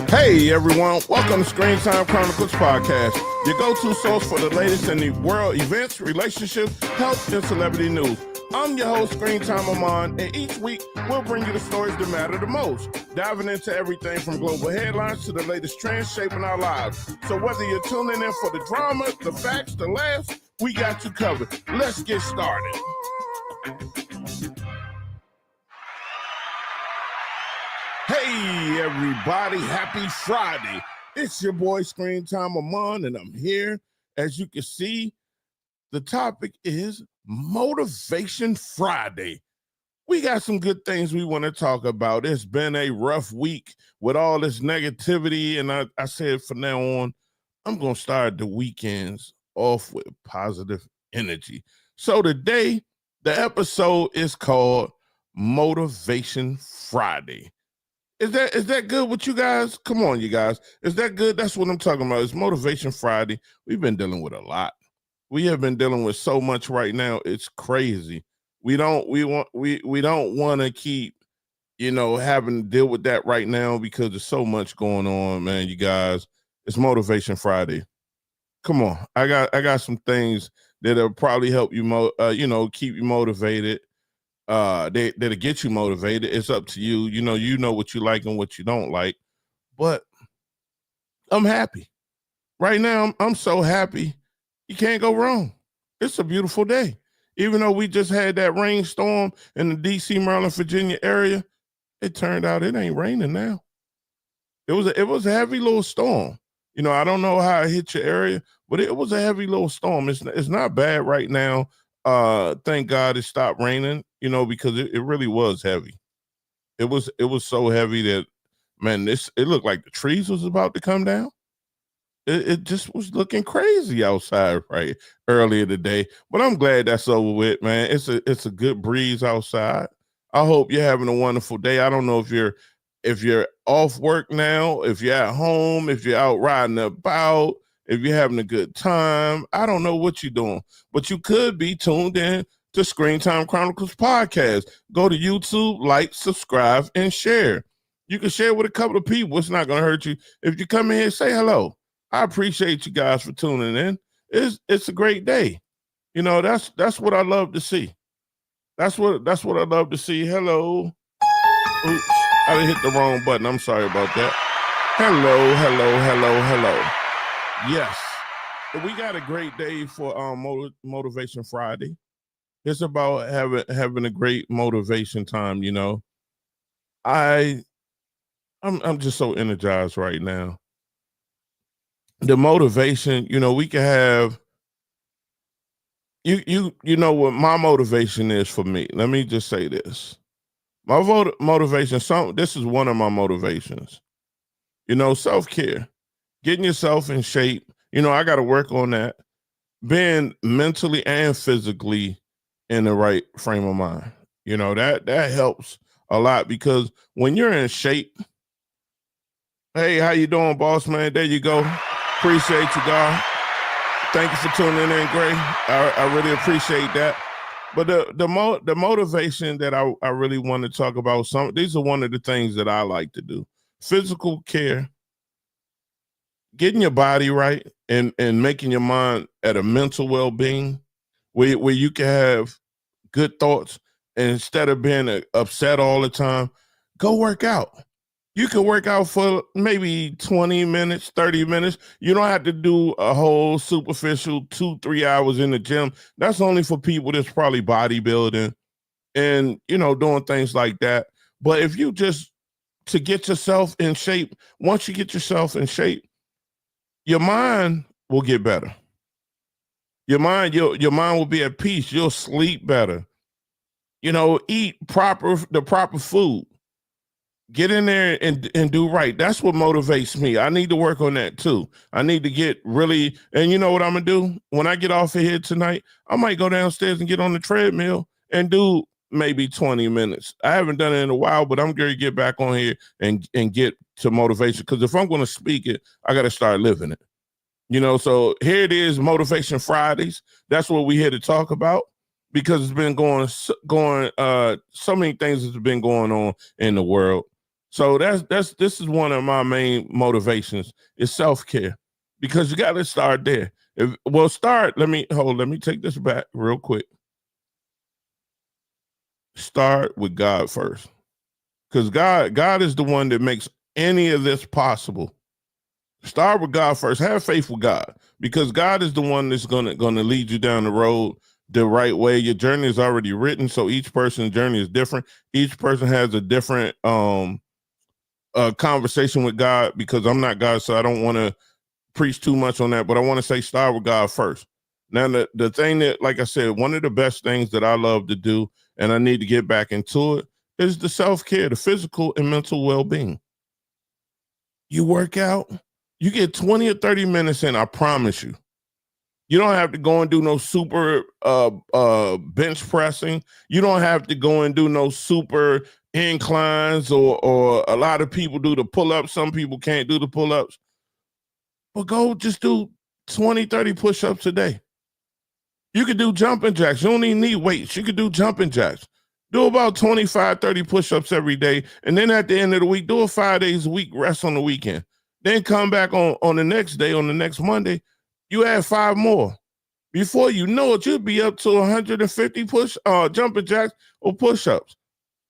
Hey everyone, welcome to Screen Time Chronicles Podcast, your go-to source for the latest in the world events, relationships, health, and celebrity news. I'm your host, Screen Time Amon, and each week we'll bring you the stories that matter the most, diving into everything from global headlines to the latest trends shaping our lives. So whether you're tuning in for the drama, the facts, the laughs, we got you covered. Let's get started. Hey everybody, happy Friday. It's your boy Screen Time Amon, and I'm here. As you can see, the topic is Motivation Friday. We got some good things we want to talk about. It's been a rough week with all this negativity, and I said from now on, I'm going to start the weekends off with positive energy. So today, the episode is called Motivation Friday. Is that good with you guys? Come on, you guys. Is that good? That's what I'm talking about. It's Motivation Friday. We've been dealing with a lot. We have been dealing with so much right now. It's crazy. We don't want to keep, having to deal with that right now because there's so much going on, man. You guys, it's Motivation Friday. Come on. I got some things that'll probably help you keep you motivated. That'll get you motivated. It's up to you. You know what you like and what you don't like. But I'm happy. Right now, I'm so happy. You can't go wrong. It's a beautiful day. Even though we just had that rainstorm in the DC, Maryland, Virginia area, it turned out it ain't raining now. It was a heavy little storm. I don't know how it hit your area, but it was a heavy little storm. It's not bad right now. Thank God it stopped raining, because it really was heavy. It was so heavy that, man, it looked like the trees was about to come down. It just was looking crazy outside right earlier today, but I'm glad that's over with, man. It's a good breeze outside. I hope you're having a wonderful day. I don't know if you're off work now, if you're at home, if you're out riding about, if you're having a good time. I don't know what you're doing, but you could be tuned in to Screen Time Chronicles Podcast. Go to YouTube, like, subscribe, and share. You can share with a couple of people. It's not going to hurt you. If you come in here, say hello. I appreciate you guys for tuning in. It's a great day. That's what I love to see. That's what I love to see. Hello. Oops, I hit the wrong button. I'm sorry about that. Hello. Yes, we got a great day for Motivation Friday. It's about having a great motivation time. I'm just so energized right now. The motivation, we can have. You know what my motivation is for me. Let me just say this. My motivation. This is one of my motivations. Self-care. Getting yourself in shape. I got to work on that. Being mentally and physically in the right frame of mind. That helps a lot because when you're in shape, hey, how you doing, boss man? There you go. Appreciate you, God. Thank you for tuning in, Gray. I really appreciate that. But the motivation that I really want to talk about, these are one of the things that I like to do. Physical care. Getting your body right and making your mind at a mental well-being where you can have good thoughts and instead of being upset all the time, go work out. You can work out for maybe 20 minutes, 30 minutes. You don't have to do a whole superficial 2-3 hours in the gym. That's only for people that's probably bodybuilding and, doing things like that. But if you just to get yourself in shape, once you get yourself in shape, your mind will get better. Your mind will be at peace. You'll sleep better. Eat the proper food. Get in there and do right. That's what motivates me. I need to work on that too. I need to get really, and you know what I'm gonna do? When I get off of here tonight, I might go downstairs and get on the treadmill and do maybe 20 minutes. I haven't done it in a while, but I'm going to get back on here and get to motivation. Because if I'm going to speak it, I got to start living it. So here it is, Motivation Fridays. That's what we're here to talk about because it's been going, so many things has been going on in the world. So this is one of my main motivations is self-care, because you got to start there. Let me take this back real quick. Start with God first. Because God is the one that makes any of this possible. Start with God first. Have faith with God, because God is the one that's gonna lead you down the road the right way. Your journey is already written, so each person's journey is different. Each person has a different conversation with God, because I'm not God, so I don't want to preach too much on that. But I want to say start with God first. Now, the thing that, like I said, one of the best things that I love to do, and I need to get back into it, is the self-care, the physical and mental well-being. You work out, you get 20 or 30 minutes in, I promise you. You don't have to go and do no super bench pressing. You don't have to go and do no super inclines, or a lot of people do the pull-ups. Some people can't do the pull-ups. But go just do 20, 30 push-ups a day. You could do jumping jacks. You don't even need weights. You could do jumping jacks. Do about 25, 30 push-ups every day. And then at the end of the week, do it 5 days a week, rest on the weekend. Then come back on the next day, on the next Monday, you add 5 more. Before you know it, you'll be up to 150 jumping jacks or push-ups.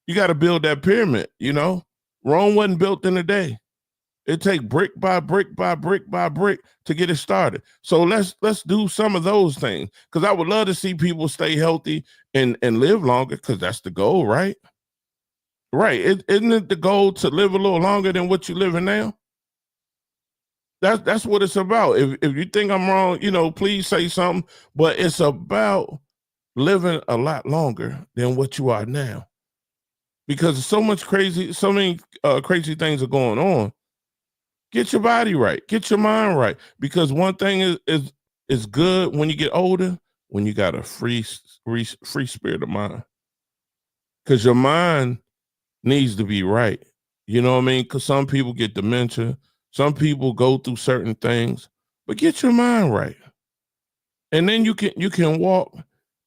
You got to build that pyramid, you know? Rome wasn't built in a day. It takes brick by brick by brick by brick to get it started. So let's do some of those things, because I would love to see people stay healthy and live longer, because that's the goal, right? Right. Isn't it the goal to live a little longer than what you're living now? That's what it's about. If you think I'm wrong, please say something. But it's about living a lot longer than what you are now, because so many crazy things are going on. Get your body right. Get your mind right. Because one thing is good when you get older, when you got a free spirit of mind. Because your mind needs to be right. You know what I mean? Because some people get dementia. Some people go through certain things. But get your mind right. And then you can walk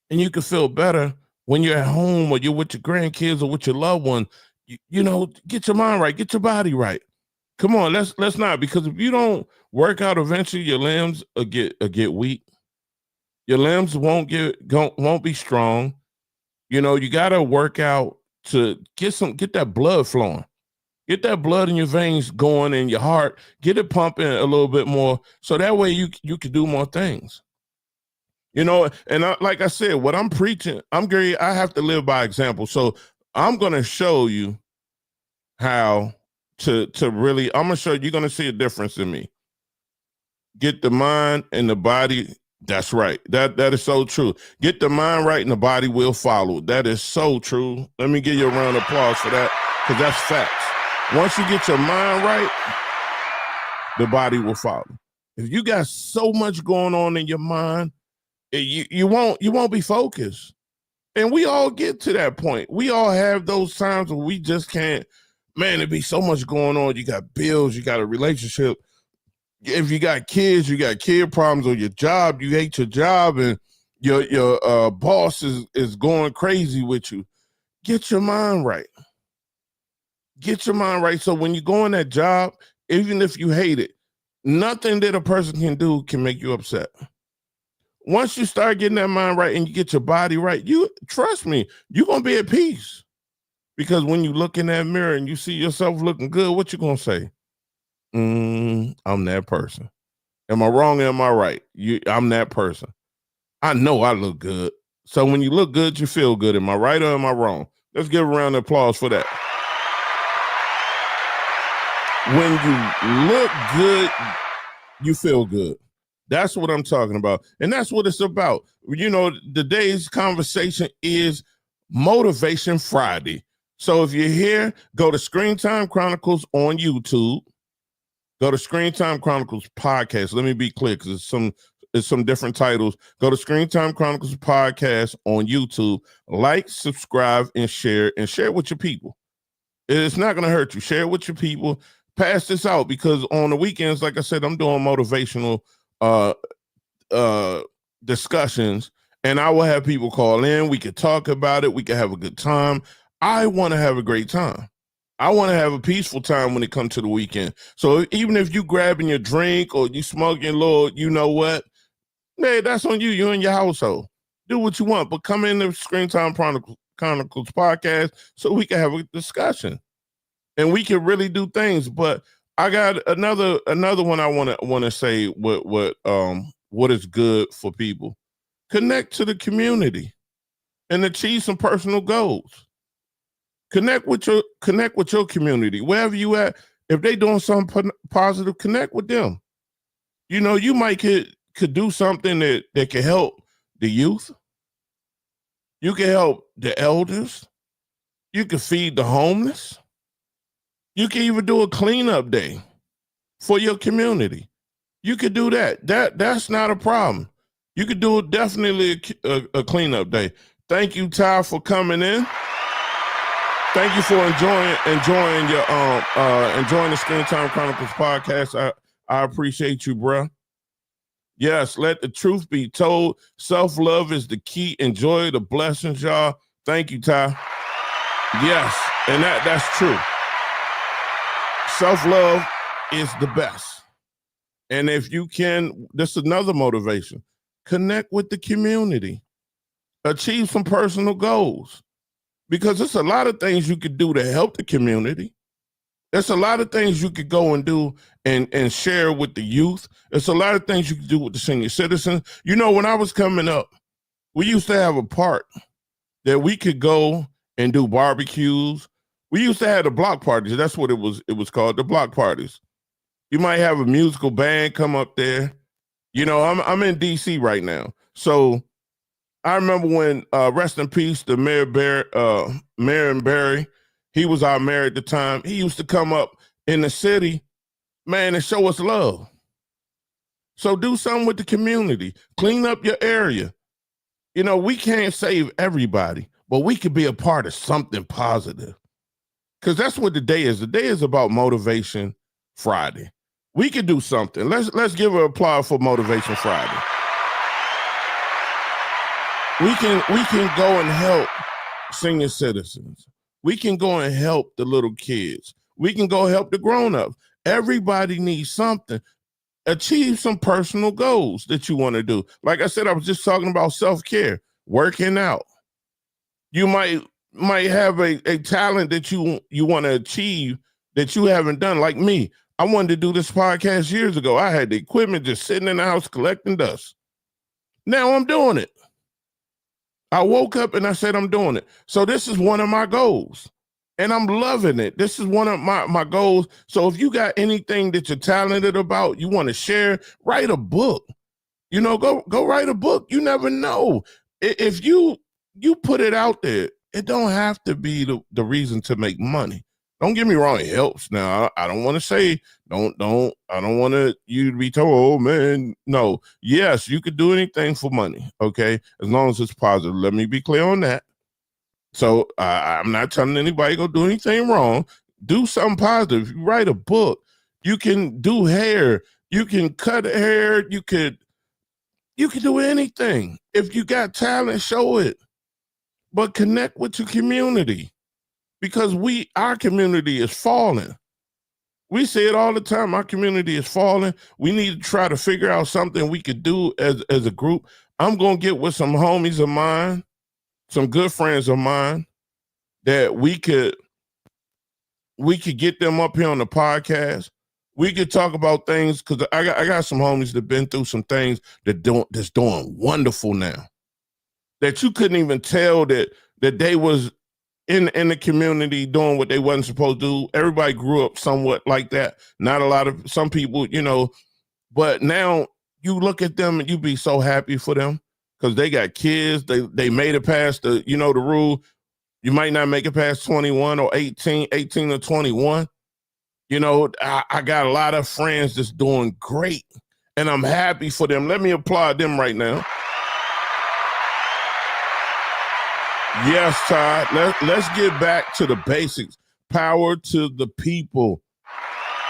and you can feel better when you're at home, or you're with your grandkids, or with your loved one. Get your mind right. Get your body right. Come on, let's not, because if you don't work out, eventually your limbs will get weak. Your limbs won't be strong. You gotta work out to get that blood flowing. Get that blood in your veins going, in your heart. Get it pumping a little bit more, so that way you can do more things. And like I said, what I'm preaching, I have to live by example. So I'm gonna show you how to really, I'm gonna show you. You're gonna see a difference in me. Get the mind and the body. That's right. That is so true. Get the mind right and the body will follow. That is so true. Let me give you a round of applause for that, because that's facts. Once you get your mind right, the body will follow. If you got so much going on in your mind, you won't be focused. And we all get to that point. We all have those times where we just can't. Man, there'd be so much going on. You got bills, you got a relationship. If you got kids, you got kid problems, or your job, you hate your job, and your boss is going crazy with you. Get your mind right. Get your mind right. So when you go in that job, even if you hate it, nothing that a person can do can make you upset. Once you start getting that mind right and you get your body right, you trust me, you're gonna be at peace. Because when you look in that mirror and you see yourself looking good, what you gonna say? I'm that person. Am I wrong or am I right? I'm that person. I know I look good. So when you look good, you feel good. Am I right or am I wrong? Let's give a round of applause for that. When you look good, you feel good. That's what I'm talking about. And that's what it's about. Today's conversation is Motivation Friday. So if you're here, go to Screen Time Chronicles on YouTube. Go to Screen Time Chronicles podcast. Let me be clear, because it's some different titles. Go to Screen Time Chronicles podcast on YouTube. Like, subscribe, and share with your people. It's not going to hurt you. Share it with your people. Pass this out, because on the weekends, like I said, I'm doing motivational discussions, and I will have people call in. We could talk about it. We could have a good time. I want to have a great time. I want to have a peaceful time when it comes to the weekend. So even if you grabbing your drink or you smoking, Lord, you know what? Man, that's on you. You and your household. Do what you want, but come in the Screen Time Chronicles podcast so we can have a discussion and we can really do things. But I got another one I want to say what is good for people. Connect to the community and achieve some personal goals. Connect with your community wherever you at. If they doing something positive, connect with them. You know, you might could do something that can help the youth. You can help the elders. You can feed the homeless. You can even do a cleanup day for your community. You could do that. That's not a problem. You could do definitely a cleanup day. Thank you, Ty, for coming in. Thank you for enjoying the Screen Time Chronicles podcast. I appreciate you, bro. Yes, let the truth be told. Self-love is the key. Enjoy the blessings, y'all. Thank you, Ty. Yes, and that's true. Self-love is the best. And if you can, this is another motivation. Connect with the community. Achieve some personal goals. Because there's a lot of things you could do to help the community. There's a lot of things you could go and do and share with the youth. There's a lot of things you could do with the senior citizens. You know, when I was coming up, we used to have a park that we could go and do barbecues. We used to have the block parties. That's what it was called, the block parties. You might have a musical band come up there. You know, I'm in DC right now. So I remember when rest in peace, the Marion Barry, he was our mayor at the time. He used to come up in the city, man, and show us love. So do something with the community. Clean up your area. You know, we can't save everybody, but we could be a part of something positive. Because that's what the day is. The day is about Motivation Friday. We could do something. Let's give an applause for Motivation Friday. We can go and help senior citizens. We can go and help the little kids. We can go help the grown-ups. Everybody needs something. Achieve some personal goals that you want to do. Like I said, I was just talking about self-care, working out. You might have a talent that you want to achieve that you haven't done. Like me, I wanted to do this podcast years ago. I had the equipment just sitting in the house collecting dust. Now I'm doing it. I woke up and I said, I'm doing it. So this is one of my goals and I'm loving it. This is one of my goals. So if you got anything that you're talented about, you want to share, write a book, you know, go write a book. You never know. If you put it out there, it don't have to be the reason to make money. Don't get me wrong, it helps. Now, I don't want to say, I don't want you to be told, oh man, no. Yes, you could do anything for money, okay? As long as it's positive. Let me be clear on that. So I'm not telling anybody go do anything wrong. Do something positive. You write a book. You can do hair. You can cut hair. You could do anything. If you got talent, show it. But connect with your community. Because our community is falling. We say it all the time. Our community is falling. We need to try to figure out something we could do as a group. I'm going to get with some homies of mine, some good friends of mine, that we could get them up here on the podcast. We could talk about things because I got some homies that been through some things that's doing wonderful now. That you couldn't even tell that they was in the community doing what they wasn't supposed to do. Everybody grew up somewhat like that. Not a lot of, some people, you know, but now you look at them and you be so happy for them because they got kids. They made it past the rule. You might not make it past 21 or 18 or 21. You know, I got a lot of friends that's doing great and I'm happy for them. Let me applaud them right now. Yes, Todd. Let's get back to the basics. Power to the people.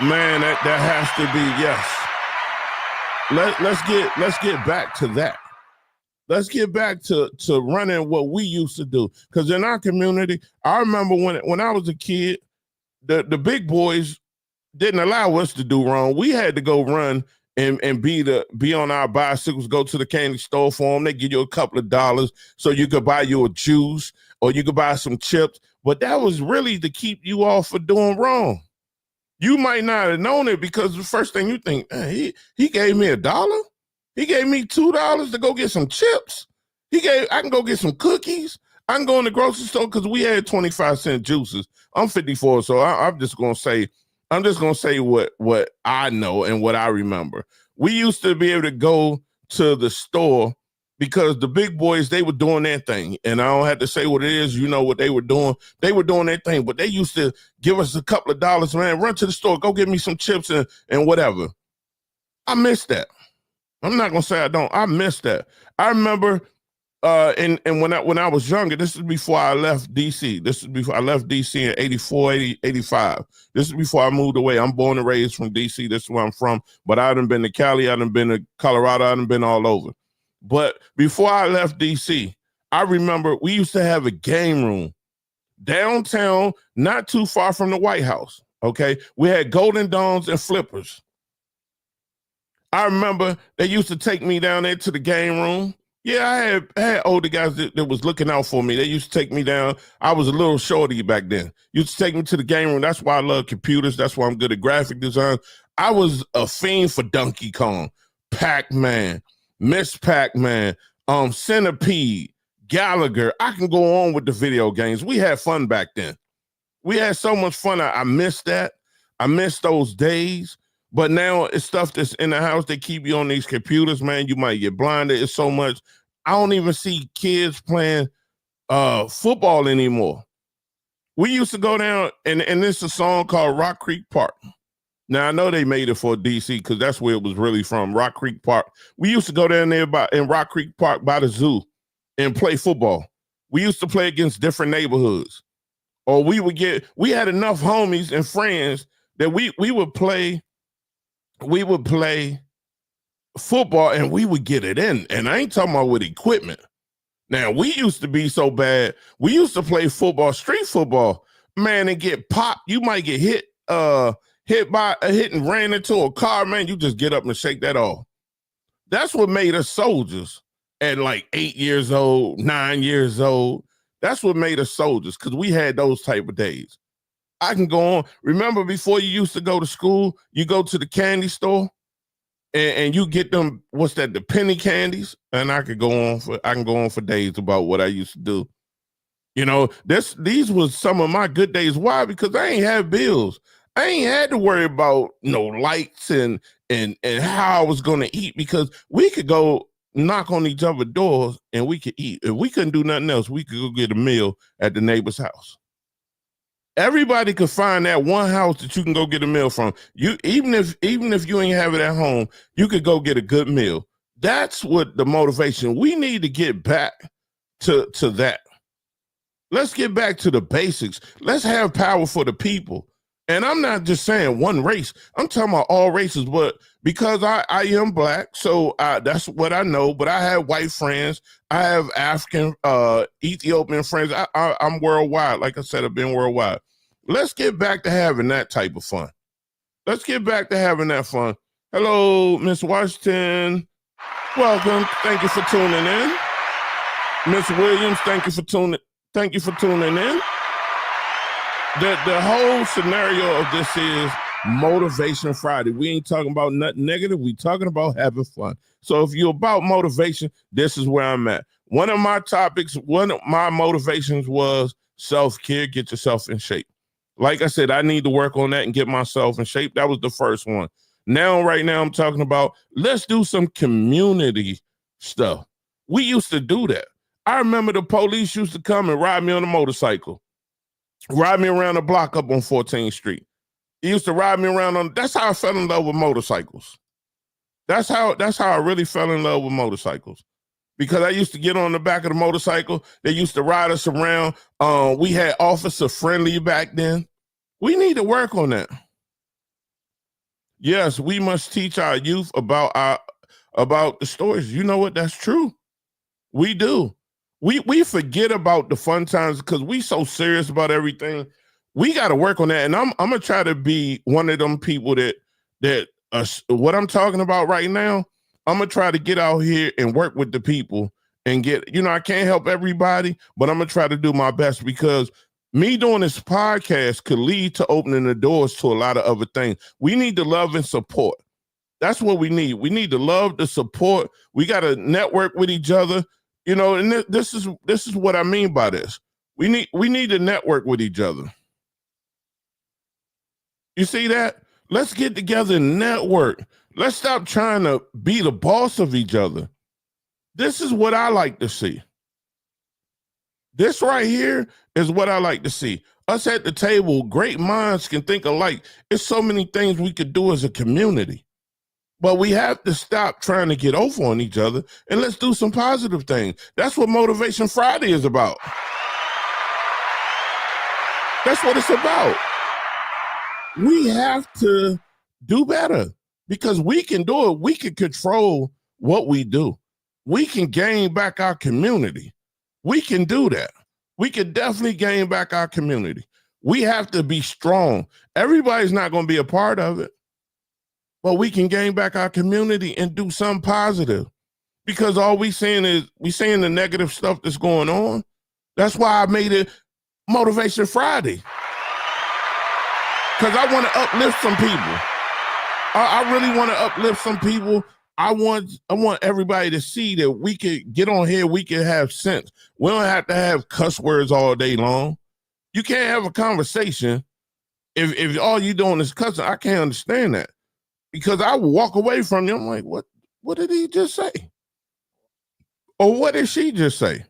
Man, that has to be, yes. Let's get back to that. Let's get back to running what we used to do. Because in our community, I remember when I was a kid, the big boys didn't allow us to do wrong. We had to go run and be on our bicycles, go to the candy store for them. They give you a couple of dollars so you could buy you a juice or you could buy some chips. But that was really to keep you off of doing wrong. You might not have known it because the first thing you think, he gave me $1. He gave me $2 to go get some chips. I can go get some cookies. I can go in the grocery store because we had 25-cent juices. I'm 54, so I'm just gonna say what I know and what I remember. We used to be able to go to the store because the big boys, they were doing their thing. And I don't have to say what it is, you know what they were doing. They were doing their thing, but they used to give us a couple of dollars, man, run to the store, go get me some chips and whatever. I miss that. I'm not gonna say I don't. I miss that. I remember and when I was younger, this is before I left DC. This is before I left DC in 84, 85. This is before I moved away. I'm born and raised from DC. This is where I'm from. But I done been to Cali. I done been to Colorado. I done been all over. But before I left DC, I remember we used to have a game room downtown, not too far from the White House. Okay. We had Golden Dawns and Flippers. I remember they used to take me down there to the game room. Yeah, I had older guys that was looking out for me. They used to take me down. I was a little shorty back then. Used to take me to the game room. That's why I love computers. That's why I'm good at graphic design. I was a fiend for Donkey Kong, Pac-Man, Miss Pac-Man, Centipede, Gallagher. I can go on with the video games. We had fun back then. We had so much fun. I miss that. I miss those days. But now it's stuff that's in the house. They keep you on these computers, man. You might get blinded. It's so much. I don't even see kids playing football anymore. We used to go down, and there's a song called Rock Creek Park. Now, I know they made it for DC because that's where it was really from, Rock Creek Park. We used to go down there in Rock Creek Park by the zoo and play football. We used to play against different neighborhoods. Or we had enough homies and friends that we would play football and we would get it in. And I ain't talking about with equipment. Now, we used to be so bad. We used to play football, street football, man, and get popped. You might get hit and ran into a car, man. You just get up and shake that off. That's what made us soldiers at like 8 years old, 9 years old. That's what made us soldiers because we had those type of days. I can go on. Remember before you used to go to school, you go to the candy store and you get them, what's that, the penny candies? And I can go on for days about what I used to do. You know, these was some of my good days. Why? Because I ain't had bills. I ain't had to worry about no lights and how I was gonna eat because we could go knock on each other's doors and we could eat. If we couldn't do nothing else, we could go get a meal at the neighbor's house. Everybody could find that one house that you can go get a meal from. You even if you ain't have it at home, you could go get a good meal. That's what the motivation. We need to get back to that. Let's get back to the basics. Let's have power for the people. And I'm not just saying one race. I'm talking about all races. But because I am Black, so that's what I know. But I have white friends. I have African, Ethiopian friends. I'm worldwide. Like I said, I've been worldwide. Let's get back to having that type of fun. Let's get back to having that fun. Hello, Miss Washington. Welcome. Thank you for tuning in. Miss Williams, thank you for tuning in. The whole scenario of this is Motivation Friday. We ain't talking about nothing negative. We talking about having fun. So if you're about motivation, this is where I'm at. One of my motivations was self-care, get yourself in shape. Like I said, I need to work on that and get myself in shape. That was the first one. Right now I'm talking about let's do some community stuff. We used to do that. I remember the police used to come and ride me on a motorcycle. Ride me around the block up on 14th Street. He used to ride me around that's how I fell in love with motorcycles. That's how I really fell in love with motorcycles. Because I used to get on the back of the motorcycle. They used to ride us around. We had officer friendly back then. We need to work on that. Yes, we must teach our youth about the stories. You know what? That's true. We do. We forget about the fun times because we so serious about everything. We got to work on that. And I'm gonna try to be one of them people that what I'm talking about right now. I'm gonna try to get out here and work with the people and get, I can't help everybody, but I'm gonna try to do my best, because me doing this podcast could lead to opening the doors to a lot of other things. We need the love and support. That's what we need. We need the love, the support. We got to network with each other, and this is what I mean by this. We need to network with each other. You see that? Let's get together and network. Let's stop trying to be the boss of each other. This is what I like to see. This right here is what I like to see. Us at the table, great minds can think alike. There's so many things we could do as a community. But we have to stop trying to get over on each other, and let's do some positive things. That's what Motivation Friday is about. That's what it's about. We have to do better, because we can do it. We can control what we do. We can gain back our community. We can do that. We can definitely gain back our community. We have to be strong. Everybody's not going to be a part of it, but we can gain back our community and do something positive, because all we saying is the negative stuff that's going on. That's why I made it Motivation Friday, because I want to uplift some people. I really want to uplift some people. I want everybody to see that we could get on here. We can have sense. We don't have to have cuss words all day long. You can't have a conversation if all you doing is cussing. I can't understand that, because I walk away from you. I'm like, what did he just say? Or what did she just say?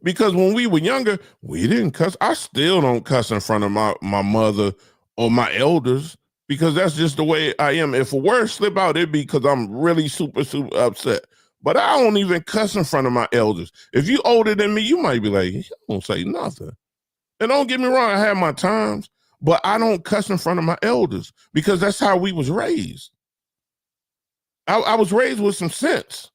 Because when we were younger, we didn't cuss. I still don't cuss in front of my mother or my elders, because that's just the way I am. If a word slip out, it'd be because I'm really super, super upset. But I don't even cuss in front of my elders. If you older than me, you might be like, he don't say nothing. And don't get me wrong, I have my times, but I don't cuss in front of my elders, because that's how we was raised. I was raised with some sense.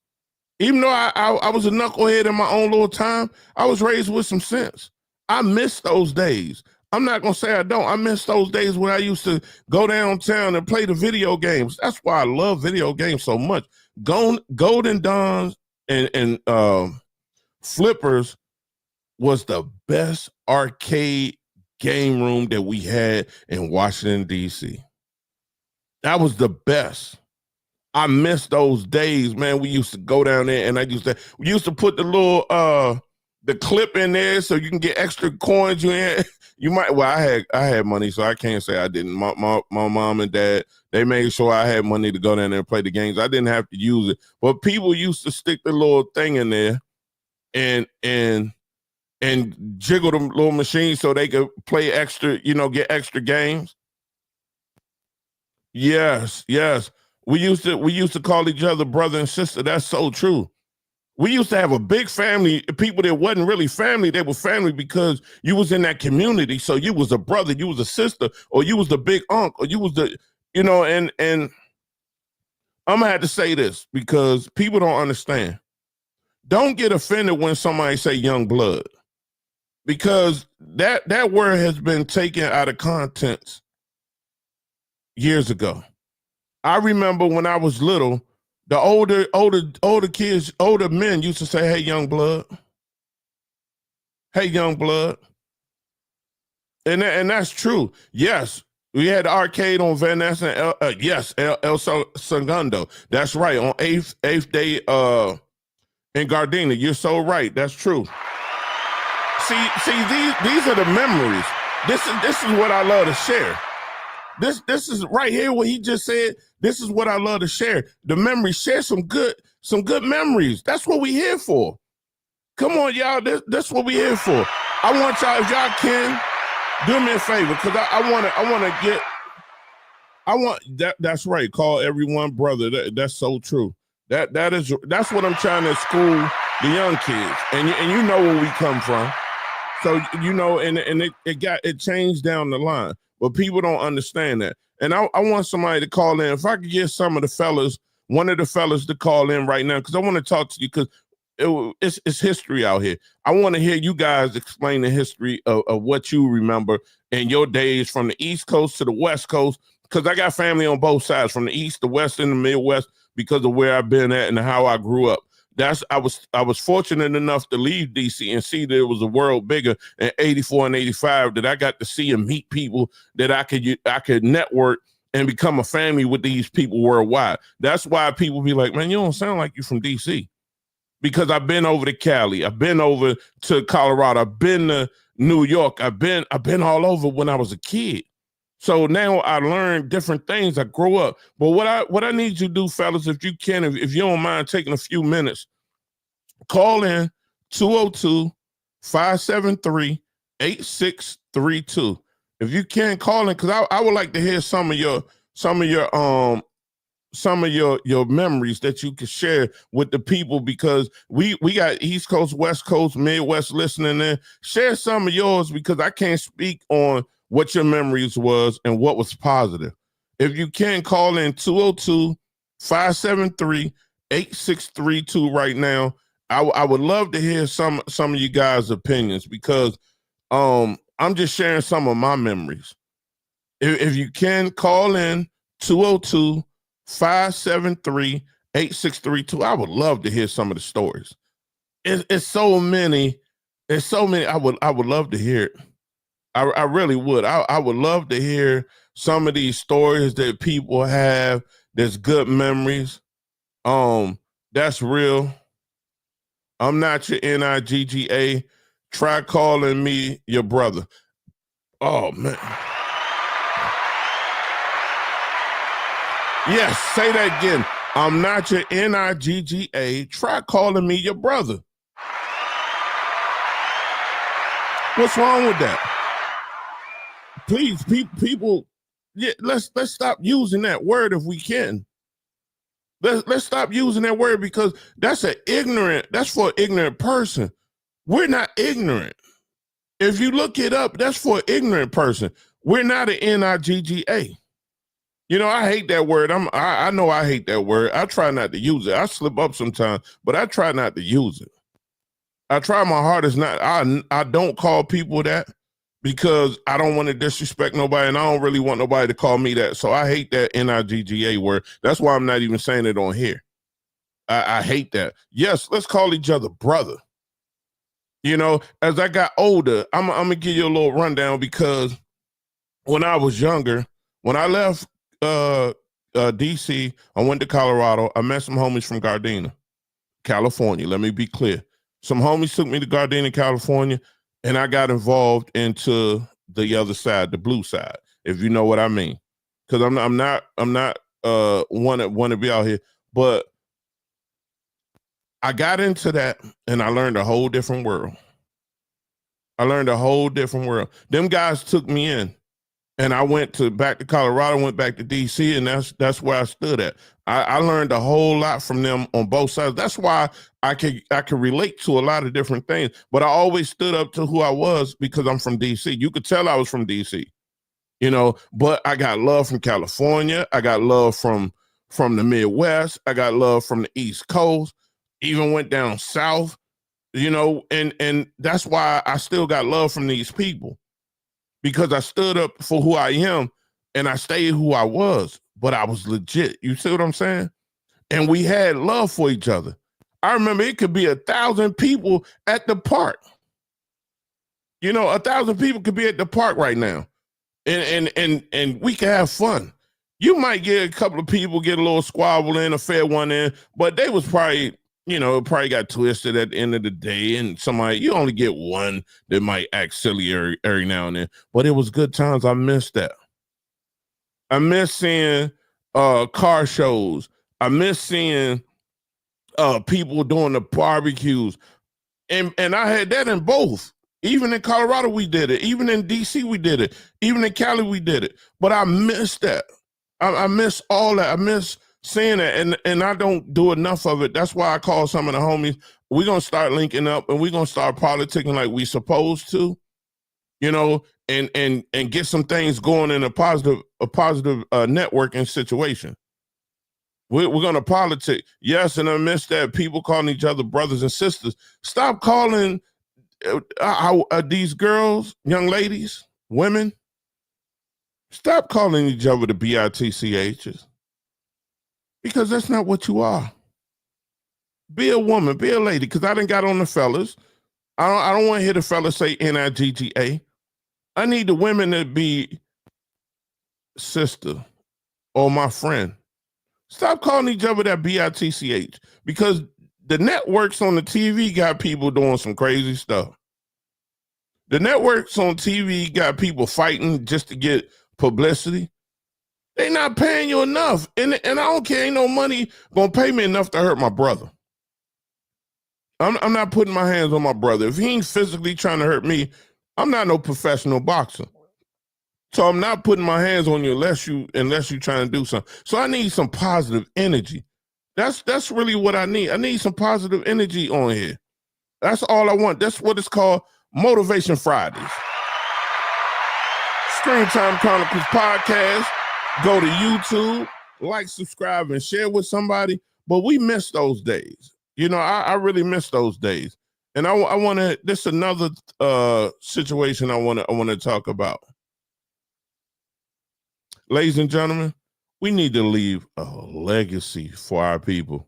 Even though I was a knucklehead in my own little time, I was raised with some sense. I miss those days. I'm not going to say I don't. I miss those days when I used to go downtown and play the video games. That's why I love video games so much. Golden Dawns and Flippers was the best arcade game room that we had in Washington, D.C. That was the best. I miss those days, man. We used to go down there, and we used to put the little the clip in there so you can get extra coins. I had money, so I can't say I didn't. My mom and dad, they made sure I had money to go down there and play the games. I didn't have to use it, but people used to stick the little thing in there and jiggle the little machine so they could play extra, get extra games. Yes. We used to call each other brother and sister. That's so true. We used to have a big family. People that wasn't really family, they were family because you was in that community. So you was a brother, you was a sister, or you was the big uncle, or you was the, and I'm gonna have to say this because people don't understand. Don't get offended when somebody say young blood, because that word has been taken out of context years ago. I remember when I was little, the older kids, older men used to say, "Hey, young blood. Hey, young blood." And that's true. Yes, we had the arcade on Van Ness and El Segundo. That's right, on 8th Day in Gardena. You're so right. That's true. See, these are the memories. This is what I love to share. This is right here what he just said. This is what I love to share. The memories. Share some good memories. That's what we here for. Come on, y'all. That's what we here for. I want y'all, if y'all can, do me a favor, because that's right. Call everyone brother. That's so true. That's what I'm trying to school the young kids. And you know where we come from. So and it changed down the line. But people don't understand that. And I want somebody to call in. If I could get some of the fellas, one of the fellas to call in right now, because I want to talk to you, because it's history out here. I want to hear you guys explain the history of what you remember in your days from the East Coast to the West Coast, because I got family on both sides, from the East, the West, and the Midwest, because of where I've been at and how I grew up. I was fortunate enough to leave DC and see that it was a world bigger in 84 and 85, that I got to see and meet people that I could network and become a family with these people worldwide. That's why people be like, man, you don't sound like you from DC. Because I've been over to Cali, I've been over to Colorado, I've been to New York, I've been all over when I was a kid. So now I learn different things. I grow up. But what I need you to do, fellas, if you can, if you don't mind taking a few minutes, call in 202-573-8632. If you can, call in, because I would like to hear some of your memories that you can share with the people, because we got East Coast, West Coast, Midwest listening in. Share some of yours, because I can't speak on what your memories was and what was positive. If you can, call in 202-573-8632 right now. I would love to hear some of you guys' opinions, because I'm just sharing some of my memories. If you can, call in 202-573-8632. I would love to hear some of the stories. It's so many. It's so many. I would love to hear it. I really would. I would love to hear some of these stories that people have. There's good memories. That's real. I'm not your NIGGA. Try calling me your brother. Oh, man. Yes, say that again. I'm not your NIGGA. Try calling me your brother. What's wrong with that? Please, people, yeah, let's stop using that word if we can. Let's stop using that word, because that's for an ignorant person. We're not ignorant. If you look it up, that's for an ignorant person. We're not an NIGGA. You know, I hate that word. I know I hate that word. I try not to use it. I slip up sometimes, but I try not to use it. I try my hardest not. I don't call people that, because I don't want to disrespect nobody, and I don't really want nobody to call me that. So I hate that NIGGA word. That's why I'm not even saying it on here. I hate that. Yes, let's call each other brother. You know, as I got older, I'm gonna give you a little rundown, because when I was younger, when I left DC, I went to Colorado. I met some homies from Gardena, California. Let me be clear. Some homies took me to Gardena, California, and I got involved into the other side, the blue side, if you know what I mean. Because I'm not want to be out here, but I got into that and I learned a whole different world. Them guys took me in, and I went back to Colorado, went back to DC, and that's where I stood at. I learned a whole lot from them on both sides. That's why I could relate to a lot of different things. But I always stood up to who I was, because I'm from DC. You could tell I was from DC, you know. But I got love from California. I got love from the Midwest. I got love from the East Coast. Even went down south, you know. And that's why I still got love from these people, because I stood up for who I am, and I stayed who I was, but I was legit. You see what I'm saying? And we had love for each other. I remember it could be 1,000 people at the park. You know, 1,000 people could be at the park right now, and we can have fun. You might get a couple of people get a little squabble in, a fair one in, but they was probably, you know, probably got twisted at the end of the day, and you only get one that might act silly every now and then. But it was good times. I miss that. I miss seeing car shows. I miss seeing people doing the barbecues. And I had that in both. Even in Colorado, we did it. Even in DC, we did it. Even in Cali, we did it. But I miss that. I miss all that. I miss seeing it, and I don't do enough of it. That's why I call some of the homies. We're going to start linking up, and we're going to start politicking like we supposed to, you know, and get some things going in a positive networking situation. We're going to politic. Yes, and I miss that people calling each other brothers and sisters. Stop calling these girls, young ladies, women. Stop calling each other the BITCHs, because that's not what you are. Be a woman, be a lady, because I done got on the fellas. I don't want to hear the fellas say NIGGA. I need the women to be sister or my friend. Stop calling each other that BITCH, because the networks on the TV got people doing some crazy stuff. The networks on TV got people fighting just to get publicity. They not paying you enough. And I don't care, ain't no money gonna pay me enough to hurt my brother. I'm not putting my hands on my brother. If he ain't physically trying to hurt me, I'm not no professional boxer. So I'm not putting my hands on you unless you trying to do something. So I need some positive energy. That's really what I need. I need some positive energy on here. That's all I want. That's what it's called, Motivation Fridays. Screen Time Chronicles podcast. Go to YouTube, like, subscribe, and share with somebody. But we miss those days. You know, I really miss those days. And I want to, this is another situation I want to talk about. Ladies and gentlemen, we need to leave a legacy for our people.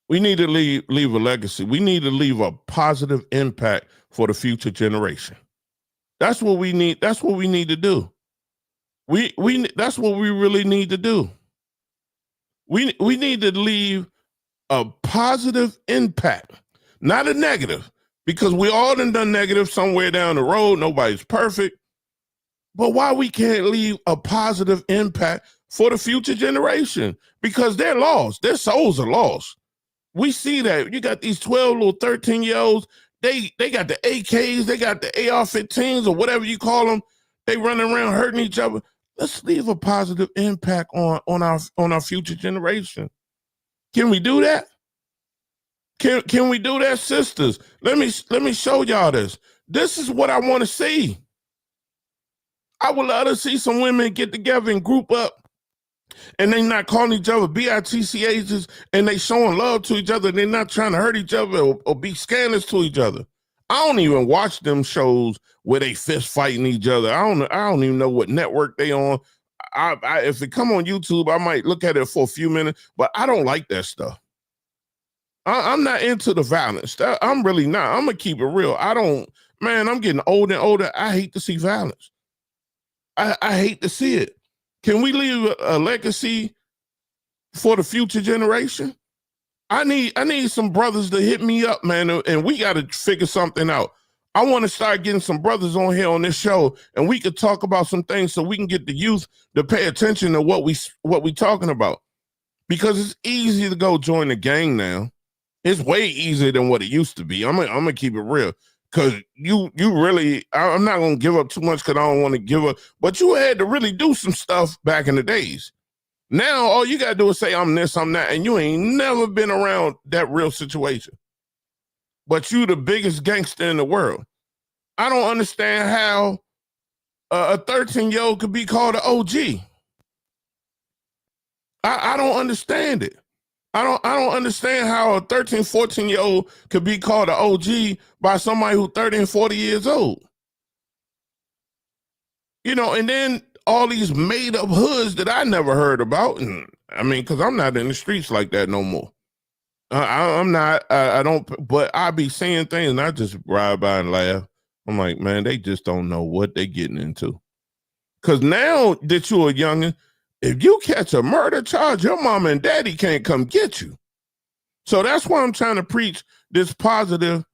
We need to leave a legacy. We need to leave a positive impact for the future generation. That's what we need. That's what we need to do. That's what we really need to do. We need to leave a positive impact, not a negative, because we all done negative somewhere down the road. Nobody's perfect. But why we can't leave a positive impact for the future generation? Because they're lost. Their souls are lost. We see that. You got these 12 little 13-year-olds. They got the AKs. They got the AR-15s or whatever you call them. They running around hurting each other. Let's leave a positive impact on our future generation. Can we do that? Can we do that, sisters? Let me show y'all this. This is what I want to see. I would love to see some women get together and group up, and they not calling each other BITCHs, and they showing love to each other. They're not trying to hurt each other or be scandalous to each other. I don't even watch them shows where they fist fighting each other. I don't even know what network they on. If it come on YouTube, I might look at it for a few minutes, but I don't like that stuff. I'm not into the violence. I'm really not. I'm gonna keep it real. I'm getting older and older. I hate to see violence. I hate to see it. Can we leave a legacy for the future generation? I need some brothers to hit me up, man, and we got to figure something out. I want to start getting some brothers on here on this show, and we could talk about some things so we can get the youth to pay attention to what we talking about. Because it's easy to go join the gang now. It's way easier than what it used to be. I'm gonna keep it real. Because you really, I'm not going to give up too much because I don't want to give up. But you had to really do some stuff back in the days. Now, all you got to do is say, I'm this, I'm that. And you ain't never been around that real situation. But you the biggest gangster in the world. I don't understand how a 13-year-old could be called an OG. I don't understand it. I don't understand how a 13, 14-year-old could be called an OG by somebody who's 30 and 40 years old. You know, and then all these made up hoods that I never heard about. And I mean, because I'm not in the streets like that no more. I'm not, I don't, but I be seeing things and I just ride by and laugh. I'm like, man, they just don't know what they're getting into. Because now that you're a youngin', if you catch a murder charge, your mama and daddy can't come get you. So that's why I'm trying to preach this positive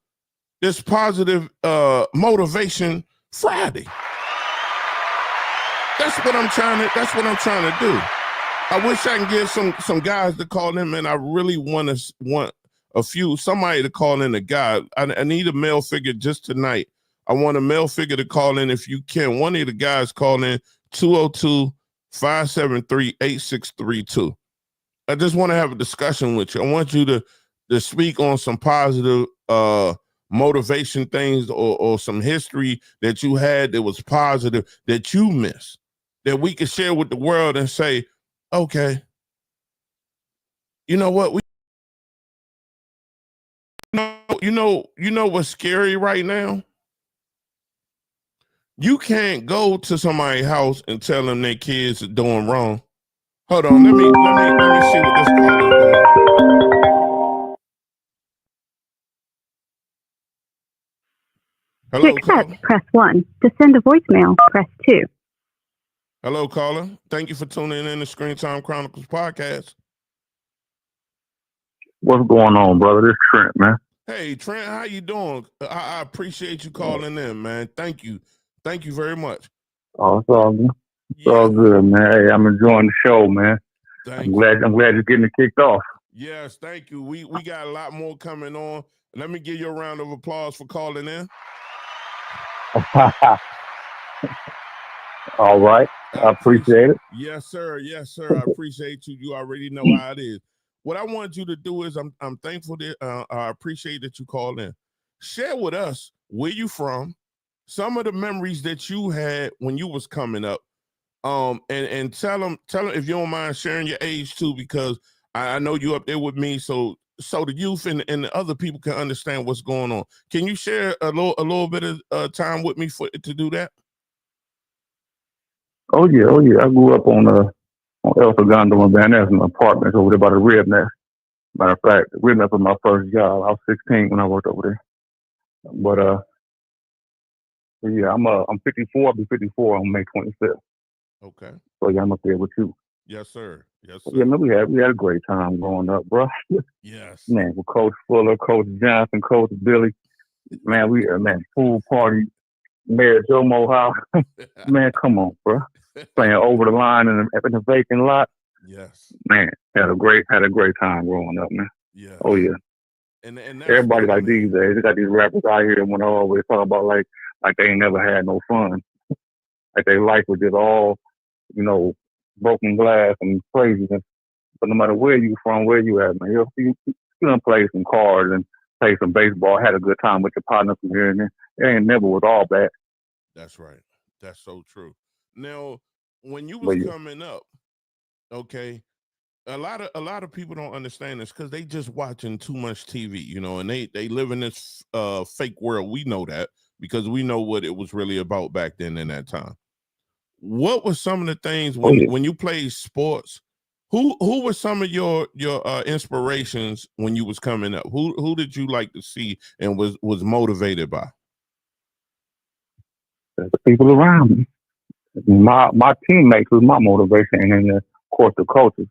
motivation Friday. That's what I'm trying to do. I wish I can get some guys to call in, man. I really want somebody to call in a guy. I need a male figure just tonight. I want a male figure to call in if you can. One of the guys call in 202-573-8632. I just want to have a discussion with you. I want you to speak on some positive motivation things or some history that you had that was positive that you missed, that we could share with the world and say, okay, You know what? You know what's scary right now? You can't go to somebody's house and tell them their kids are doing wrong. Hold on, let me see what this caller's doing. Hello, To accept, caller. press 1. To send a voicemail, press 2. Hello, caller. Thank you for tuning in to Screen Time Chronicles podcast. What's going on, brother? This Trent, man. Hey, Trent, how you doing? I appreciate you calling in, man. Thank you very much. Oh, it's all good. It's Yeah, all good, man. Hey, I'm enjoying the show, man. I'm glad you're getting it kicked off. Yes, thank you. We got a lot more coming on. Let me give you a round of applause for calling in. All right. I appreciate it. Yes, sir. Yes, sir. I appreciate you. You already know how it is. What I want you to do is I'm thankful that I appreciate that you called in. Share with us where you from, some of the memories that you had when you was coming up. And tell them if you don't mind sharing your age too, because I know you up there with me, so the youth and the other people can understand what's going on. Can you share a little bit of time with me to do that? Oh yeah. I grew up on El Segundo and Van Ness in apartments over there by the Red Nest. Matter of fact, the Red Nest was my first job. I was 16 when I worked over there. But yeah, I'm 54. I'll be 54 on May 25th. Okay. So yeah, I'm up there with you. Yes, sir. Yes, sir. Yeah, man, we had a great time growing up, bro. Yes. Man, with Coach Fuller, Coach Johnson, Coach Billy. Man, pool party, Mayor Jomo House. Man, come on, bro. Playing over the line in the vacant lot. Yes. Man, had a great time growing up, man. Yeah. Oh yeah. And everybody like these days, they got these rappers out here that want to always talk about like they ain't never had no fun. Like their life was just all, broken glass and craziness. But no matter where you from, where you at, man, you done play some cards and play some baseball, had a good time with your partner from here and there. It ain't never was all bad. That's right. That's so true. Now, when you was coming up, okay, a lot of people don't understand this because they just watching too much TV, and they live in this fake world. We know that because we know what it was really about back then in that time. What were some of the things when you played sports? Who were some of your inspirations when you was coming up? Who did you like to see and was motivated by? The people around me. My teammates was my motivation, and then of course the coaches.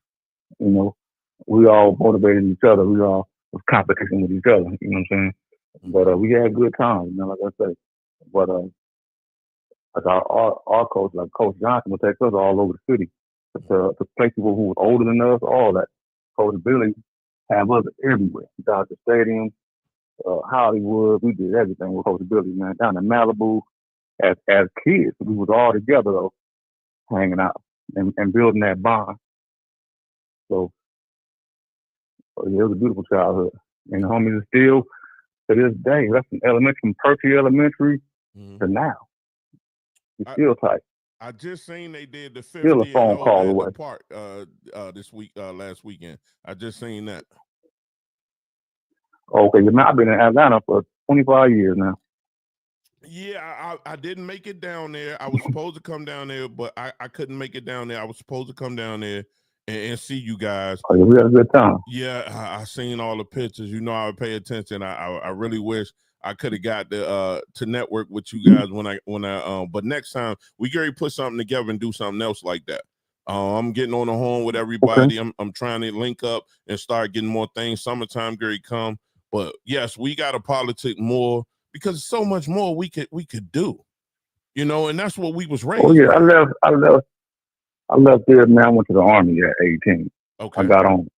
We all motivated each other. We all was competition with each other. You know what I'm saying? But we had good times. Like I say. But like our coach, like Coach Johnson, would take us all over the city to play people who was older than us. All that. Coach Billy have us everywhere. Dodger Stadium, Hollywood. We did everything with Coach Billy, man. Down in Malibu. As kids, we was all together though, hanging out and building that bond. So yeah, it was a beautiful childhood. And the homies are still to this day. That's from elementary, from Percy Elementary to now. It's still tight. I just seen they did the 50 still a phone call away. The park this week, last weekend. I just seen that. Okay, I've been in Atlanta for 25 years now. Yeah, I didn't make it down there. I was supposed to come down there, but I couldn't make it down there. I was supposed to come down there and see you guys. Oh, yeah, we had a good time. Yeah, I seen all the pictures. I would pay attention. I really wish I could have got to network with you guys when I but next time we can put something together and do something else like that. I'm getting on the horn with everybody. Okay. I'm trying to link up and start getting more things. Summertime, Gary, come. But yes, we got to politic more because so much more we could do. And that's what we was raised. Oh yeah, with. I left there, man. I went to the Army at 18. Okay. I got on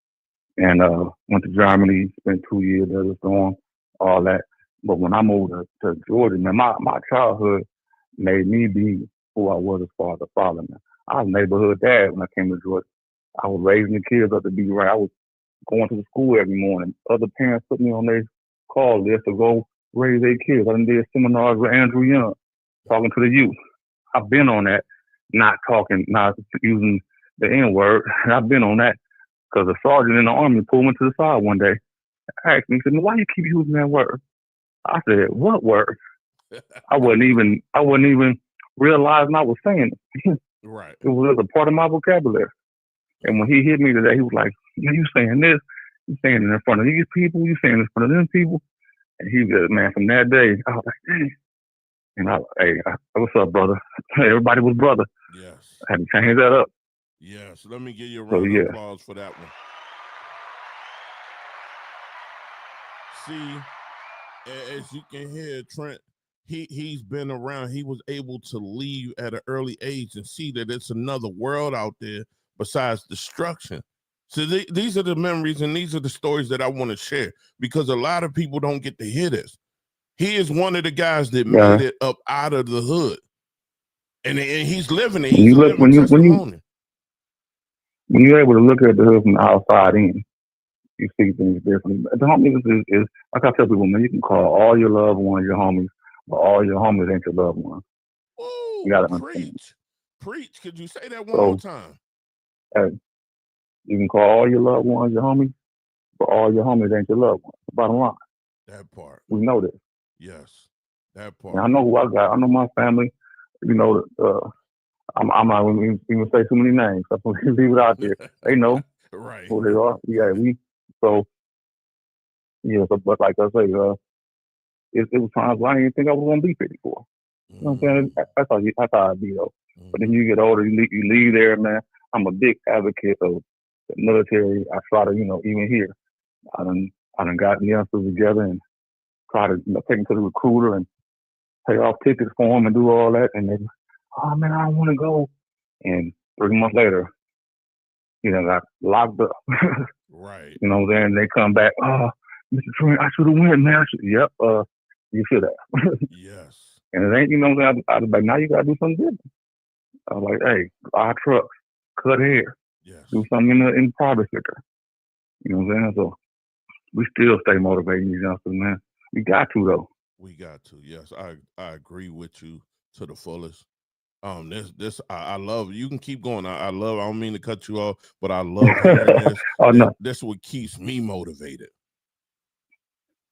and went to Germany, spent 2 years there, just on all that. But when I moved to Georgia, man, my childhood made me be who I was as far as a father, man. I was a neighborhood dad when I came to Georgia. I was raising the kids up to be right. I was going to the school every morning. Other parents put me on their call list to go raise their kids. I did seminars with Andrew Young, talking to the youth. I've been on that, not using the N-word. I've been on that because a sergeant in the Army pulled me to the side one day, asked me, he said, "Why you keep using that word?" I said, "What word?" I wasn't even realizing I was saying it. Right. It was a part of my vocabulary. And when he hit me today, he was like, "Man, you saying this? You saying it in front of these people? You saying it in front of them people?" And he just, man, from that day, I was like, "Dang." And what's up, brother? Everybody was brother. Yes. I had to change that up. Yes. Let me give you a So, round yeah. of applause for that one. See, as you can hear, Trent, he's been around. He was able to leave at an early age and see that it's another world out there besides destruction. So these are the memories and these are the stories that I want to share, because a lot of people don't get to hear this. He is one of the guys that Yeah. made it up out of the hood, and he's living it. When He's you a look, living testimony. when you're able to look at the hood from the outside in, you see things differently. The homies is like I tell people, man, you can call all your loved ones your homies, but all your homies ain't your loved ones. Ooh, You gotta understand. preach. Could you say that one So, more time? hey, you can call all your loved ones your homies, but all your homies ain't your loved ones. Bottom line. That part. We know this. Yes, that And I part. know who I got. I know my family. You know, I'm not even say too many names. I'm gonna leave it out there. They know Right. who they are. Yeah, so yeah. But like I say, it was times where I didn't think I was gonna be 54. You know what I'm saying? That's how I be though. But then you get older, you leave there, man. I'm a big advocate of the military. I try to, even here, I done got youngsters together and try to take them to the recruiter and pay off tickets for them and do all that. And they, "Oh man, I don't want to go." And 3 months later, got locked up. Right. You know what I'm saying? They come back, "Oh, Mr. Trent, I should have went, man." Yep, you should have. Yes. And it ain't, I was like, now you gotta do something different. I was like, hey, buy trucks, cut hair, Yes. do something in the private sector. You know what I'm saying? So we still stay motivating these youngsters, man. We got to though. We got to. Yes, I agree with you to the fullest. This I love. You can keep going. I love. I don't mean to cut you off, but I love hearing this. Oh no. This is what keeps me motivated.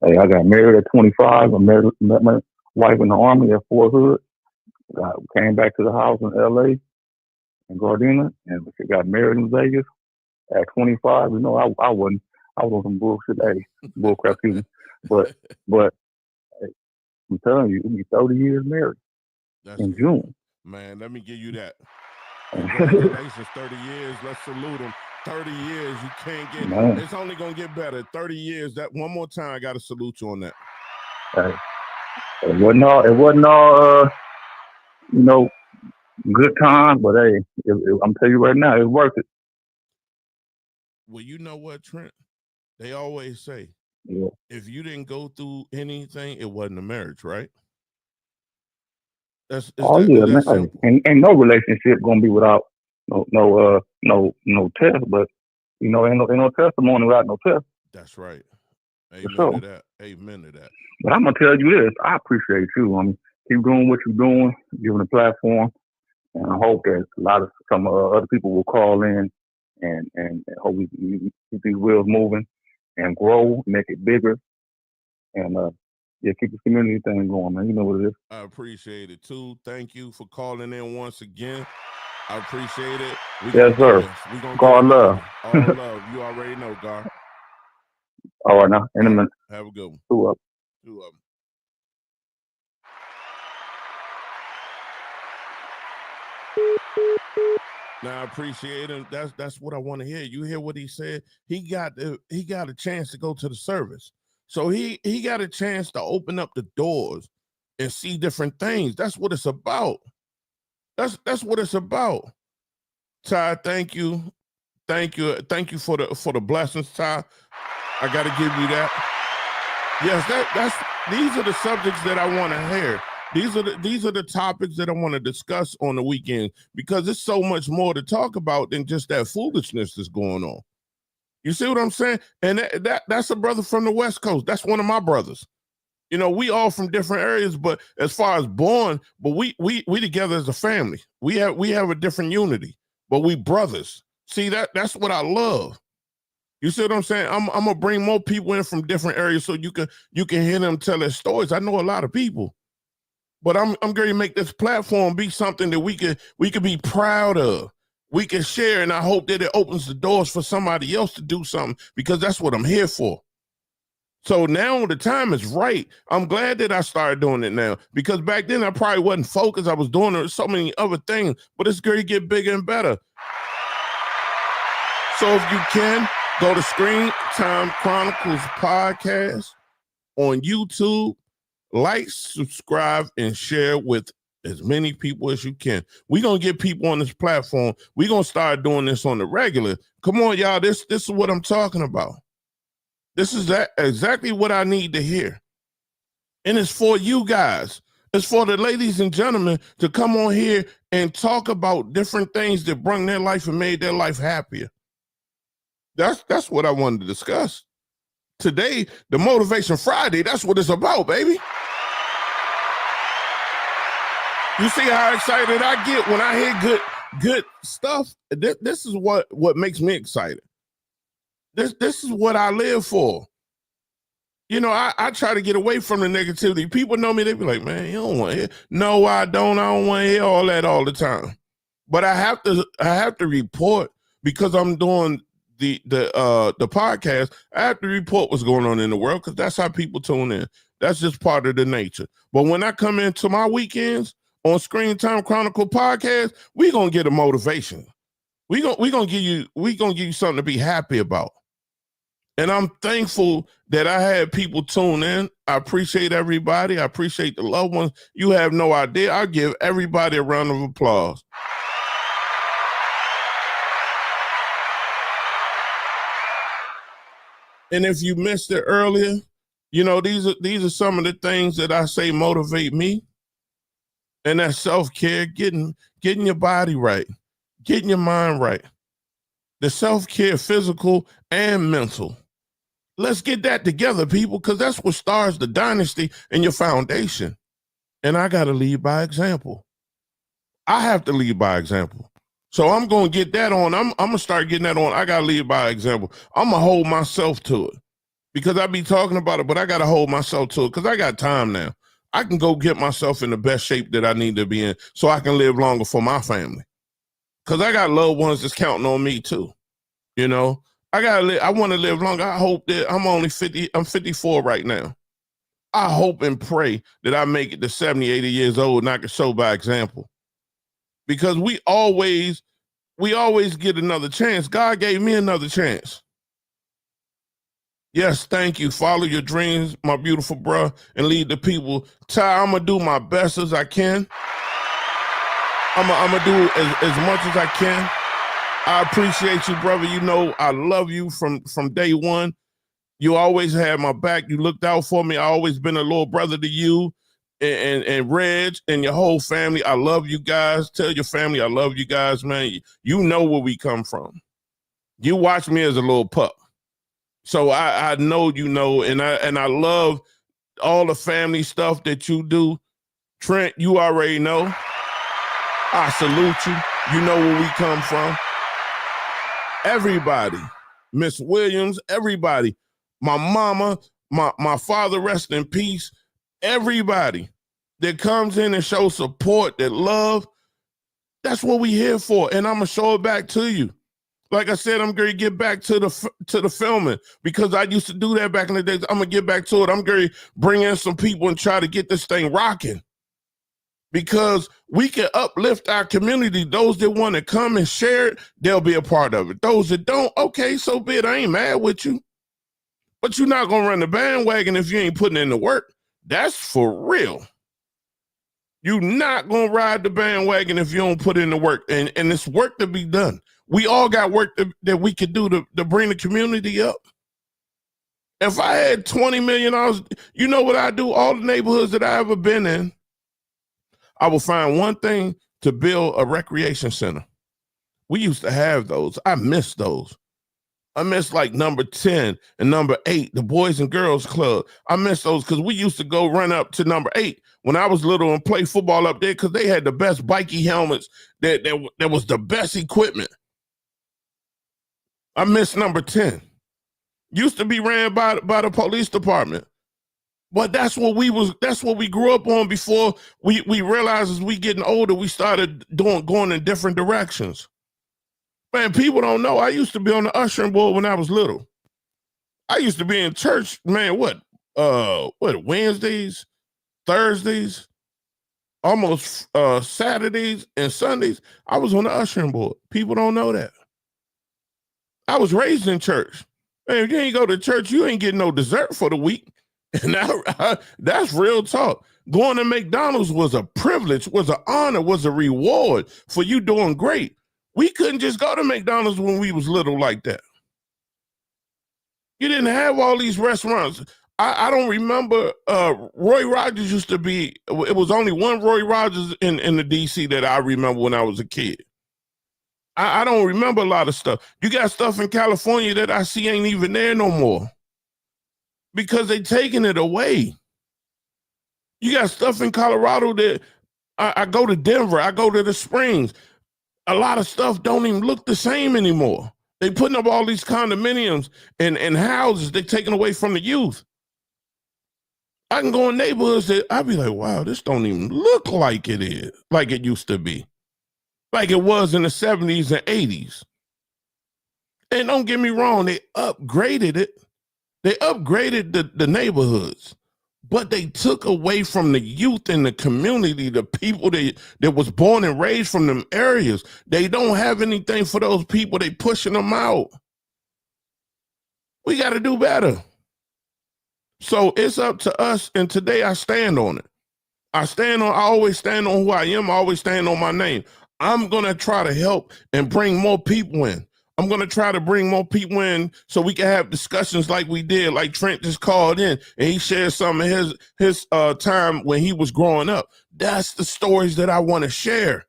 Hey, I got married at 25. I met my wife in the Army at Fort Hood. I came back to the house in LA in Gardena, and we got married in Vegas at 25. I wasn't. I was on some bullshit, bullcrap, excuse me. But hey, I'm telling you, it'll be 30 years married in June. Man, let me give you that. Congratulations, 30 years. Let's salute them. 30 years, you can't get. Man. It's only gonna get better. 30 years. That one more time, I got to salute you on that. Hey, it wasn't all. Good time, but hey, I'm telling you right now, it's worth it. Well, you know what, Trent? They always say, if you didn't go through anything, it wasn't a marriage, right? Man. Ain't no relationship gonna be without no test, but ain't no testimony without no test. That's right. Amen to that. Amen to that. But I'm gonna tell you this: I appreciate you. Keep doing what you're doing, giving a platform, and I hope that some other people will call in and hope we keep these wheels moving and grow, make it bigger, and keep the community thing going, man. You know what it is. I appreciate it too. Thank you for calling in once again. I appreciate it. Yes, sir. We're gonna God love. All love. You already know, Gar. All right, now in a minute. Have a good one. Two up. Now I appreciate him. That's what I want to hear. You hear what he said? He got a chance to go to the service. So he got a chance to open up the doors and see different things. That's what it's about. That's what it's about. Ty, thank you. Thank you for the blessings, Ty. I gotta give you that. Yes, these are the subjects that I want to hear. These are the topics that I want to discuss on the weekend, because there's so much more to talk about than just that foolishness that's going on. You see what I'm saying? And that's a brother from the West Coast. That's one of my brothers. We all from different areas, but as far as born, but we together as a family. We have a different unity, but we brothers. See, that's what I love. You see what I'm saying? I'm gonna bring more people in from different areas so you can hear them tell their stories. I know a lot of people, but I'm going to make this platform be something that we could be proud of. We can share, and I hope that it opens the doors for somebody else to do something, because that's what I'm here for. So now the time is right. I'm glad that I started doing it now, because back then I probably wasn't focused. I was doing so many other things, but it's going to get bigger and better. So if you can, go to Screen Time Chronicles podcast on YouTube, like, subscribe, and share with as many people as you can. We're going to get people on this platform. We're going to start doing this on the regular. Come on, y'all. This is what I'm talking about. This is exactly what I need to hear. And it's for you guys. It's for the ladies and gentlemen to come on here and talk about different things that bring their life and made their life happier. That's what I wanted to discuss. Today, the Motivation Friday, that's what it's about, baby. You see how excited I get when I hear good stuff? This is what makes me excited. This is what I live for. You know, I try to get away from the negativity. People know me, they be like, man, you don't want to hear. No, I don't want to hear all that all the time. But I have to report, because I'm doing the podcast. I have to report what's going on in the world, because that's how people tune in. That's just part of the nature. But when I come into my weekends on Screen Time Chronicle podcast, we're gonna get a motivation. We're gonna give you something to be happy about. And I'm thankful that I had people tune in. I appreciate everybody. I appreciate the loved ones. You have no idea. I give everybody a round of applause. And if you missed it earlier, you know, these are some of the things that I say motivate me. And that's self-care, getting your body right, getting your mind right. The self-care, physical and mental. Let's get that together, people, because that's what starts the dynasty and your foundation. And I got to lead by example. I have to lead by example. So I'm going to get that on. I'm going to start getting that on. I got to lead by example. I'm going to hold myself to it, because I be talking about it, but I got to hold myself to it, because I got time now. I can go get myself in the best shape that I need to be in so I can live longer for my family. Because I got loved ones that's counting on me too. You know, I want to live longer. I hope that I'm 54 right now. I hope and pray that I make it to 70, 80 years old and I can show by example. Because we always get another chance. God gave me another chance. Yes, thank you. Follow your dreams, my beautiful bro, and lead the people. Ty, I'm going to do my best as I can. I'm going to do as much as I can. I appreciate you, brother. You know, I love you from day one. You always had my back. You looked out for me. I always been a little brother to you and Reg and your whole family. I love you guys. Tell your family I love you guys, man. You know where we come from. You watched me as a little pup. So I know you know, and I love all the family stuff that you do. Trent, you already know. I salute you. You know where we come from. Everybody, Miss Williams, everybody, my mama, my father, rest in peace. Everybody that comes in and shows support, that love, that's what we here for. And I'm gonna show it back to you. Like I said, I'm going to get back to the filming, because I used to do that back in the days. I'm going to get back to it. I'm going to bring in some people and try to get this thing rocking, because we can uplift our community. Those that want to come and share it, they'll be a part of it. Those that don't, okay, so be it. I ain't mad with you. But you're not going to run the bandwagon if you ain't putting in the work. That's for real. You're not going to ride the bandwagon if you don't put in the work. And it's work to be done. We all got work that we could do to bring the community up. If I had $20 million, you know what I do? All the neighborhoods that I ever been in, I will find one thing to build a recreation center. We used to have those. I miss those. I miss like number 10 and number 8, the Boys and Girls Club. I miss those, because we used to go run up to number 8 when I was little and play football up there, because they had the best bikey helmets. That was the best equipment. I miss number 10. Used to be ran by the police department. But that's what we grew up on before we realized as we getting older, we started going in different directions. Man, people don't know. I used to be on the ushering board when I was little. I used to be in church, man, Wednesdays, Thursdays, almost Saturdays and Sundays. I was on the ushering board. People don't know that. I was raised in church. Man, if you ain't go to church, you ain't getting no dessert for the week. And that's real talk. Going to McDonald's was a privilege, was an honor, was a reward for you doing great. We couldn't just go to McDonald's when we was little like that. You didn't have all these restaurants. I don't remember. Roy Rogers used to be, it was only one Roy Rogers in the DC that I remember when I was a kid. I don't remember a lot of stuff. You got stuff in California that I see ain't even there no more, because they taking it away. You got stuff in Colorado that I go to Denver, I go to the Springs. A lot of stuff don't even look the same anymore. They putting up all these condominiums and houses they taking away from the youth. I can go in neighborhoods that I'd be like, wow, this don't even look like it is, like it used to be, like it was in the 70s and 80s. And don't get me wrong, they upgraded it. They upgraded the neighborhoods, but they took away from the youth in the community, the people that was born and raised from them areas. They don't have anything for those people. They pushing them out. We got to do better. So it's up to us, and today I stand on it. I always stand on who I am. I always stand on my name. I'm going to try to help and bring more people in. I'm going to try to bring more people in so we can have discussions like we did, like Trent just called in and he shared some of his time when he was growing up. That's the stories that I want to share.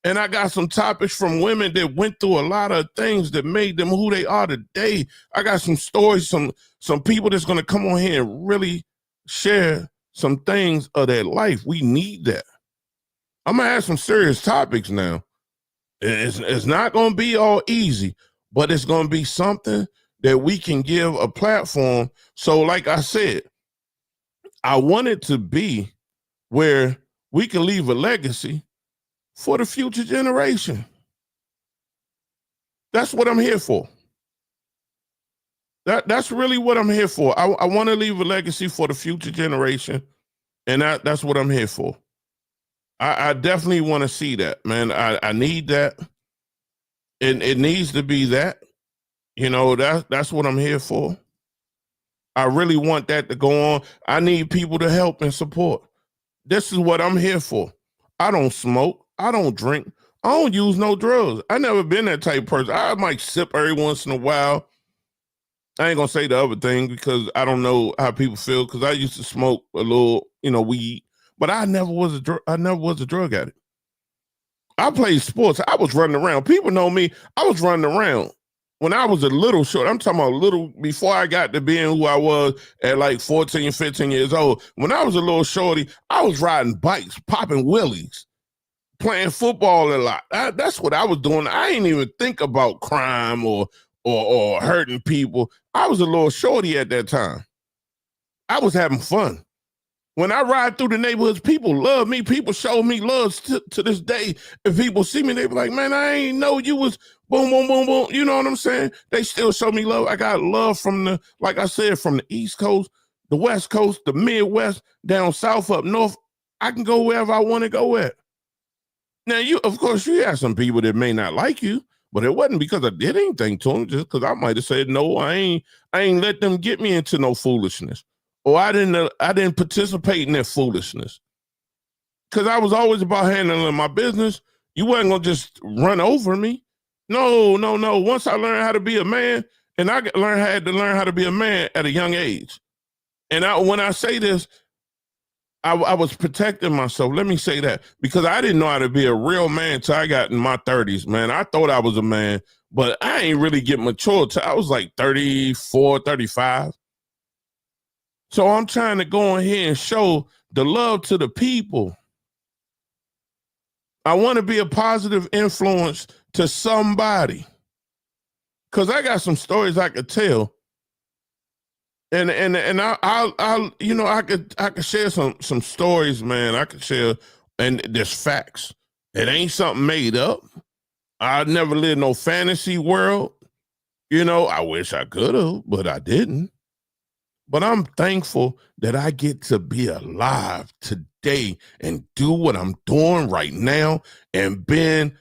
And I got some topics from women that went through a lot of things that made them who they are today. I got some stories, some people that's going to come on here and really share some things of their life. We need that. I'm going to have some serious topics now. It's not going to be all easy, but it's going to be something that we can give a platform. So like I said, I want it to be where we can leave a legacy for the future generation. That's what I'm here for. That's really what I'm here for. I want to leave a legacy for the future generation, and that's what I'm here for. I definitely want to see that, man. I need that. It needs to be that. You know, that's what I'm here for. I really want that to go on. I need people to help and support. This is what I'm here for. I don't smoke. I don't drink. I don't use no drugs. I never been that type of person. I might sip every once in a while. I ain't gonna say the other thing because I don't know how people feel, because I used to smoke a little, weed. But I never was a drug addict. I played sports. I was running around. People know me. I was running around when I was a little short. I'm talking about little before I got to being who I was at like 14, 15 years old. When I was a little shorty, I was riding bikes, popping wheelies, playing football a lot. That's what I was doing. I didn't even think about crime or hurting people. I was a little shorty at that time. I was having fun. When I ride through the neighborhoods, people love me. People show me love to this day. If people see me, they be like, man, I ain't know you was boom, boom, boom, boom. You know what I'm saying? They still show me love. I got love from like I said, from the East Coast, the West Coast, the Midwest, down South, up North. I can go wherever I want to go at. Now, of course, you have some people that may not like you, but it wasn't because I did anything to them, just because I might have said, no, I ain't let them get me into no foolishness. Or I didn't participate in that foolishness, because I was always about handling my business. You wasn't gonna just run over me. No. Once I learned how to be a man, and I had to learn how to be a man at a young age. And when I say this, I was protecting myself. Let me say that, because I didn't know how to be a real man until I got in my 30s, man. I thought I was a man, but I ain't really get mature till I was like 34, 35. So I'm trying to go in here and show the love to the people. I want to be a positive influence to somebody, because I got some stories I could tell And I you know, I could share some stories, man. I could share, and there's facts. It ain't something made up. I never lived no fantasy world. You know, I wish I could have, but I didn't. But I'm thankful that I get to be alive today and do what I'm doing right now and been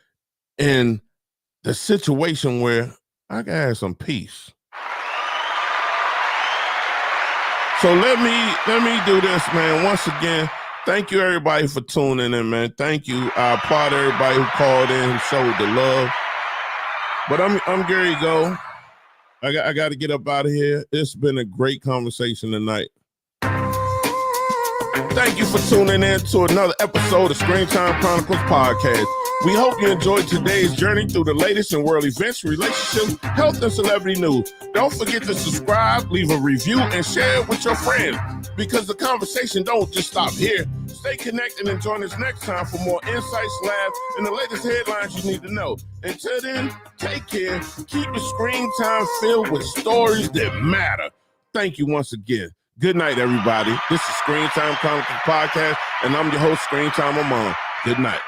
in the situation where I can have some peace. So let me do this, man. Once again, thank you everybody for tuning in, man. Thank you. I applaud everybody who called in, who showed the love. But I'm Gary Go. I got to get up out of here. It's been a great conversation tonight. Thank you for tuning in to another episode of Screen Time Chronicles Podcast. We hope you enjoyed today's journey through the latest in world events, relationships, health, and celebrity news. Don't forget to subscribe, leave a review, and share it with your friends, because the conversation don't just stop here. Stay connected and join us next time for more insights, laughs, and the latest headlines you need to know. Until then, take care. Keep your screen time filled with stories that matter. Thank you once again. Good night, everybody. This is Screen Time Chronicles Podcast, and I'm your host, Screen Time Amon. Good night.